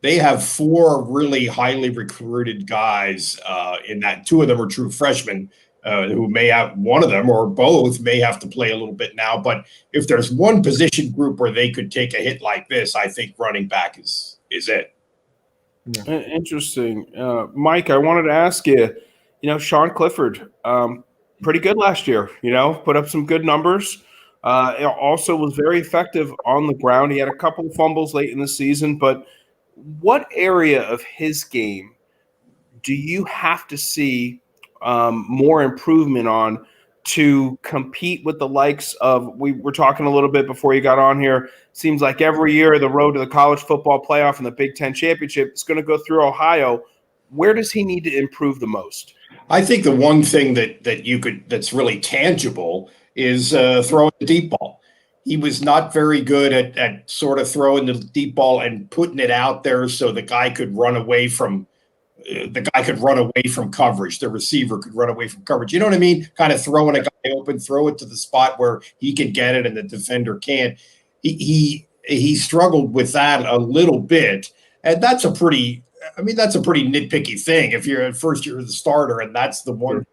they have 4 really highly recruited guys in that. 2 of them are true freshmen. Who may have, one of them or both may have to play a little bit now. But if there's one position group where they could take a hit like this, I think running back is it. Interesting. Mike, I wanted to ask you, Sean Clifford, pretty good last year, put up some good numbers. It also was very effective on the ground. He had a couple of fumbles late in the season, but what area of his game do you have to see more improvement on to compete with the likes of, we were talking a little bit before you got on here, seems like every year the road to the college football playoff and the Big Ten championship is going to go through Ohio. Where does he need to improve the most? I think the one thing that's really tangible is throwing the deep ball. He was not very good at sort of throwing the deep ball and putting it out there so the guy could run away from coverage. The receiver could run away from coverage. You know what I mean? Kind of throwing a guy open, throw it to the spot where he can get it and the defender can't. He struggled with that a little bit, and that's a pretty nitpicky thing if you're at first you're the starter and that's the one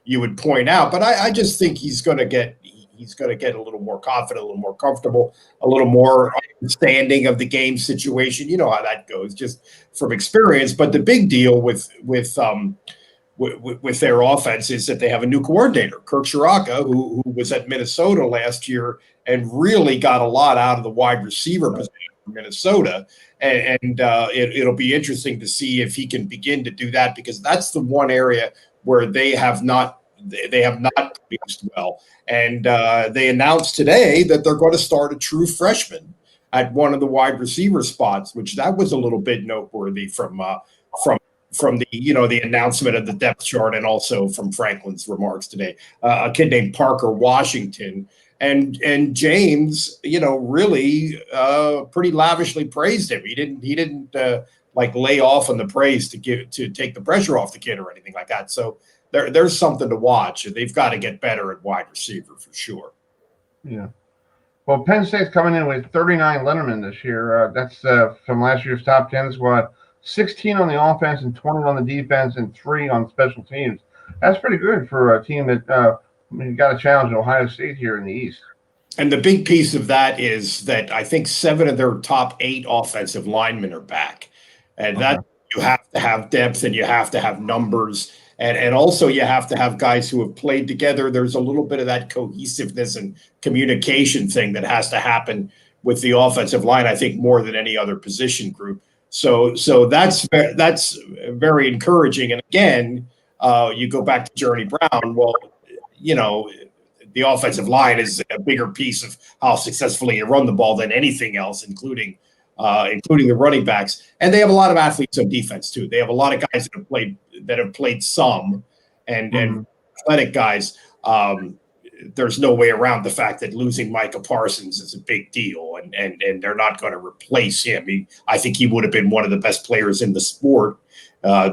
you would point out. But I just think he's going to get a little more confident, a little more comfortable, a little more understanding of the game situation. You know how that goes, just from experience. But the big deal with their offense is that they have a new coordinator, Kirk Shiraka, who was at Minnesota last year and really got a lot out of the wide receiver position for Minnesota. And it'll be interesting to see if he can begin to do that, because that's the one area where they have not produced well. And they announced today that they're going to start a true freshman at one of the wide receiver spots, which that was a little bit noteworthy from the announcement of the depth chart, and also from Franklin's remarks today. A kid named Parker Washington. And James, really pretty lavishly praised him. He didn't lay off on the praise to take the pressure off the kid or anything like that. So there's something to watch. They've got to get better at wide receiver for sure. Yeah. Well, Penn State's coming in with 39 lettermen this year. That's from last year's top 10 squad. 16 on the offense and 20 on the defense and 3 on special teams. That's pretty good for a team that got a challenge at Ohio State here in the East. And the big piece of that is that I think 7 of their top 8 offensive linemen are back. And that you have to have depth and you have to have numbers. And also you have to have guys who have played together. There's a little bit of that cohesiveness and communication thing that has to happen with the offensive line, I think, more than any other position group. So that's very encouraging. And again, you go back to Journey Brown. Well, the offensive line is a bigger piece of how successfully you run the ball than anything else, including the running backs. And they have a lot of athletes on defense too. They have a lot of guys that have played some, and athletic guys. There's no way around the fact that losing Micah Parsons is a big deal, and they're not going to replace him. I think he would have been one of the best players in the sport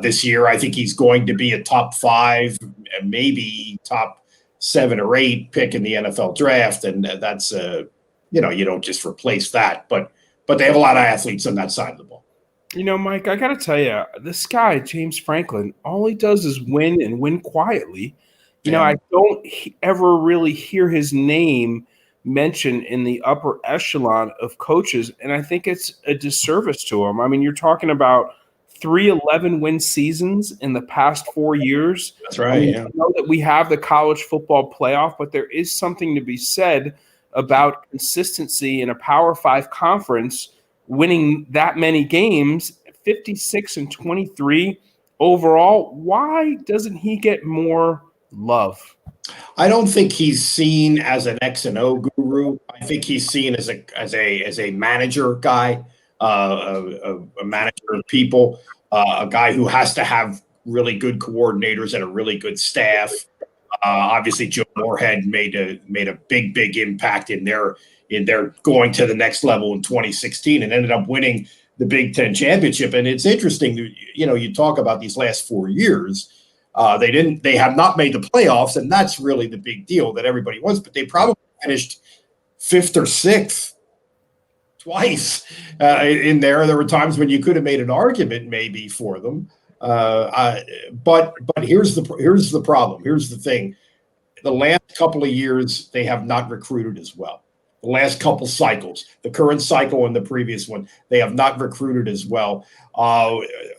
this year. I think he's going to be a top 5, maybe top 7 or 8 pick in the NFL draft, and that's you don't just replace that. But they have a lot of athletes on that side of the ball. Mike, I got to tell you, this guy James Franklin, all he does is win and win quietly. I don't ever really hear his name mentioned in the upper echelon of coaches, and I think it's a disservice to him. I mean, you're talking about 3 11-win seasons in the past 4 years. That's right. I know that we have the college football playoff, but there is something to be said about consistency in a Power 5 conference, winning that many games, 56-23 overall. Why doesn't he get more love? I don't think he's seen as an X and O guru. I think he's seen as a manager guy, a manager of people, a guy who has to have really good coordinators and a really good staff. Obviously, Joe Moorhead made a big impact in their going to the next level in 2016 and ended up winning the Big Ten championship. And it's interesting, you talk about these last 4 years. They have not made the playoffs, and that's really the big deal that everybody wants. But they probably finished 5th or 6th twice in there. There were times when you could have made an argument maybe for them. But here's the problem. Here's the thing. The last couple of years, they have not recruited as well. The last couple cycles, the current cycle and the previous one, they have not recruited as well.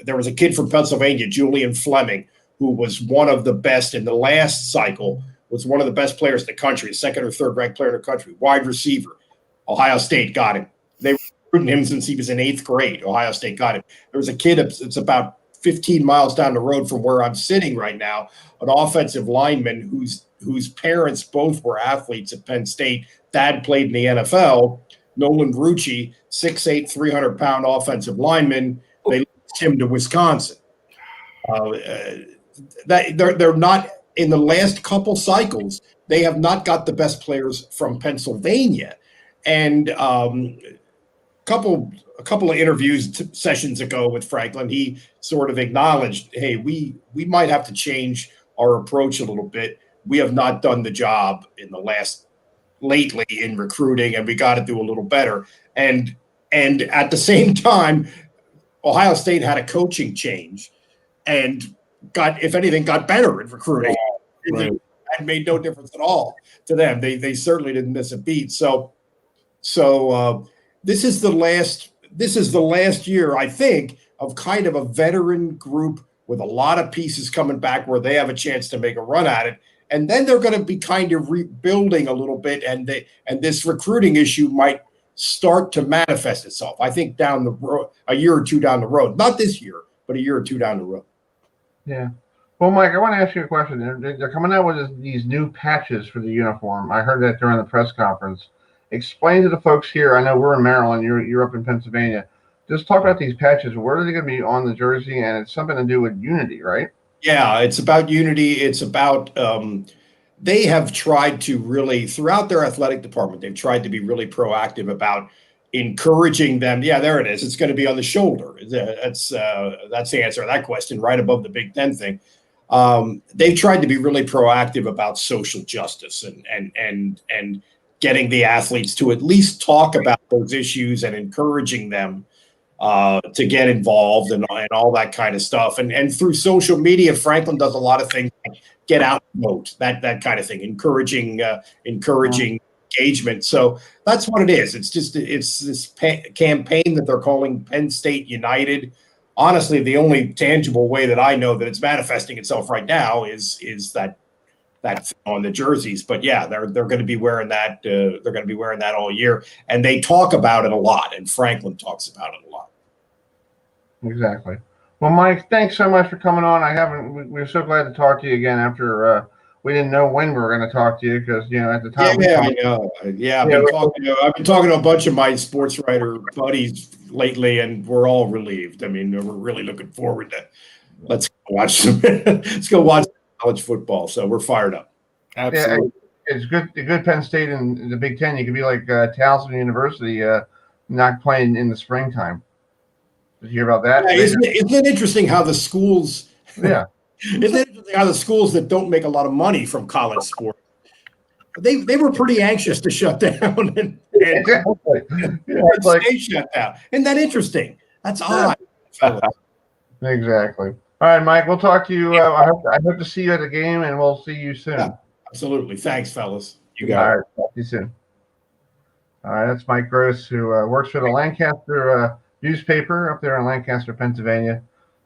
There was a kid from Pennsylvania, Julian Fleming, who was one of the best in the last cycle, was one of the best players in the country, second or third ranked player in the country, wide receiver. Ohio State got him. They were recruiting him since he was in 8th grade. Ohio State got him. There was a kid, it's about 15 miles down the road from where I'm sitting right now, an offensive lineman whose parents both were athletes at Penn State. Dad played in the NFL. Nolan Rucci, 6'8", 300-pound offensive lineman. They lost him to Wisconsin. They're not, in the last couple cycles, they have not got the best players from Pennsylvania. And a couple of interviews sessions ago with Franklin, he sort of acknowledged, hey, we might have to change our approach a little bit. We have not done the job lately in recruiting, and we got to do a little better. And at the same time, Ohio State had a coaching change and got better in recruiting. Right. It made no difference at all to them. They certainly didn't miss a beat. So this is the last year, I think, of kind of a veteran group with a lot of pieces coming back where they have a chance to make a run at it. And then they're going to be kind of rebuilding a little bit, and this recruiting issue might start to manifest itself, I think, down the road, a year or two down the road. Not this year, but a year or two down the road. Yeah. Well, Mike, I want to ask you a question. They're coming out with these new patches for the uniform. I heard that during the press conference. Explain to the folks here. I know we're in Maryland. You're up in Pennsylvania. Just talk about these patches. Where are they going to be on the jersey? And it's something to do with unity, right? Yeah, it's about unity. It's about they have tried to really, throughout their athletic department, they've tried to be really proactive about encouraging them. Yeah, there it is. It's going to be on the shoulder. That's the answer to that question, right above the BigTen thing. They've tried to be really proactive about social justice and getting the athletes to at least talk about those issues and encouraging them to get involved and all that kind of stuff. And through social media, Franklin does a lot of things like get out and vote, that kind of thing, encouraging engagement. So that's what it is. It's this campaign that they're calling Penn State United. Honestly, the only tangible way that I know that it's manifesting itself right now is that on the jerseys. But yeah, they're going to be wearing that. They're going to be wearing that all year, and they talk about it a lot. And Franklin talks about it a lot. Exactly. Well, Mike, thanks so much for coming on. We're so glad to talk to you again after we didn't know when we were going to talk to you because at the time. Yeah, I know. Yeah, I've been talking to a bunch of my sports writer buddies lately, and we're all relieved. I mean, we're really looking forward to let's go watch college football. So we're fired up. Absolutely. Yeah, it's good Penn State and the Big Ten. You could be like Towson University, not playing in the springtime. Did you hear about that? Yeah, isn't it interesting how the schools? Yeah. Isn't it interesting how the schools that don't make a lot of money from college sports, they were pretty anxious to shut down and stay shut down. Isn't that interesting? That's odd. Exactly. All right, Mike. We'll talk to you. I hope to see you at the game, and we'll see you soon. Yeah, absolutely. Thanks, fellas. You got it. All right. Talk to you soon. All right. That's Mike Gross, who works for the Lancaster newspaper up there in Lancaster, Pennsylvania.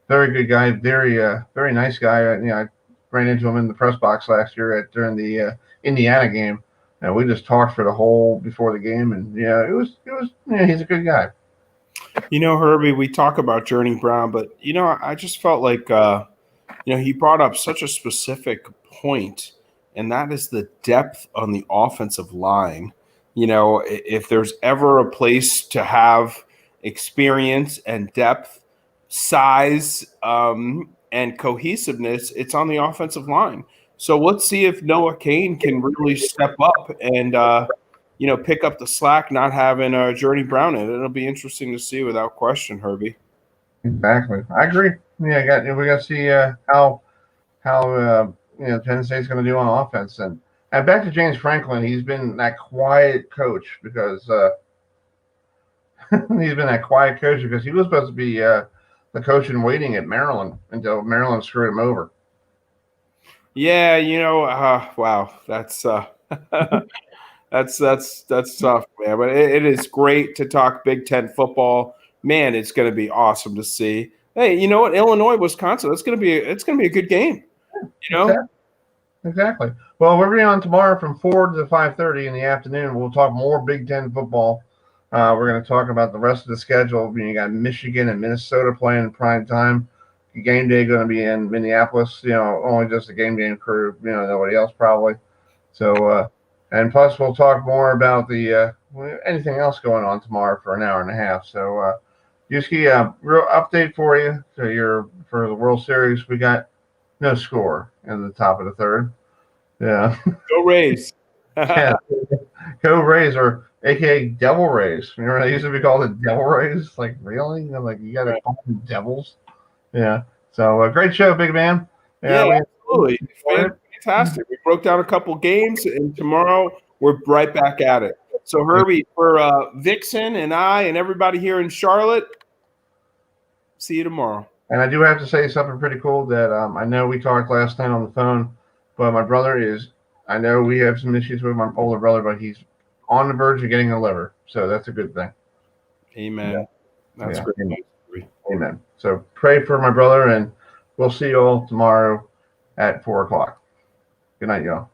Very good guy. Very nice guy. I ran into him in the press box last year during the Indiana game, and we just talked for the whole before the game. And it was he's a good guy. Herbie, we talk about Journey Brown, but I just felt like he brought up such a specific point, and that is the depth on the offensive line. If there's ever a place to have experience and depth, size, and cohesiveness, it's on the offensive line. So let's see if Noah Cain can really step up and pick up the slack, not having Journey Brown in it. It'll be interesting to see without question, Herbie. Exactly. I agree. Yeah, we got to see how Penn State's going to do on offense. And back to James Franklin, he's been that quiet coach because he was supposed to be the coach in waiting at Maryland until Maryland screwed him over. Yeah, wow, that's That's tough, man. But it is great to talk Big Ten football. Man, it's going to be awesome to see. Hey, you know what? Illinois, Wisconsin. It's going to be a good game. You know. Exactly. Well, we're going on tomorrow from 4 to 5:30 in the afternoon. We'll talk more Big Ten football. We're going to talk about the rest of the schedule. You got Michigan and Minnesota playing in prime time. Game day going to be in Minneapolis. Only just the game day crew. Nobody else probably. So, and plus we'll talk more about the anything else going on tomorrow for an hour and a half. So, Uski, real update for you. So for the World Series, we got no score in the top of the third. Yeah. Go Rays. Yeah. Go Rays, or AKA Devil Rays. Remember they used to be called the Devil Rays? Like, really? You got to call them Devils? Yeah. So, great show, big man. Yeah, absolutely. Fantastic. We broke down a couple games, and tomorrow we're right back at it. So, Herbie, for Vixen and I and everybody here in Charlotte, see you tomorrow. And I do have to say something pretty cool that I know we talked last night on the phone, but my brother I know we have some issues with my older brother, but he's on the verge of getting a liver. So that's a good thing. Amen. Yeah. That's great. Amen. So pray for my brother, and we'll see you all tomorrow at 4 o'clock. Good night, y'all.